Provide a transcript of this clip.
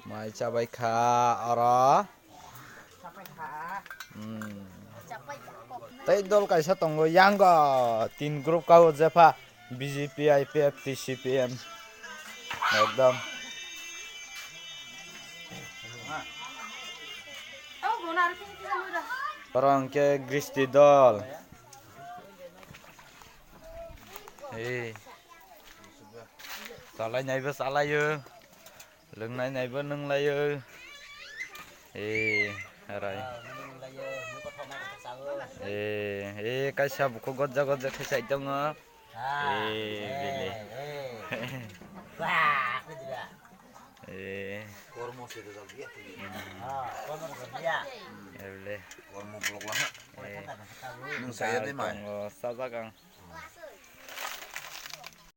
Mai cabai kha ora. Tei dol kaisa tongo yanggo tin group kau jepa BJP IPF TCPM ekdom orang ke Gristi dol salai naibo salayo loंनाय naibo nonglayo arai kaisa buko gojja gojja khaisai tongo bele kormo sede jalbi kormo jalbi bele kormo blok lah nung saya de mai sajak ang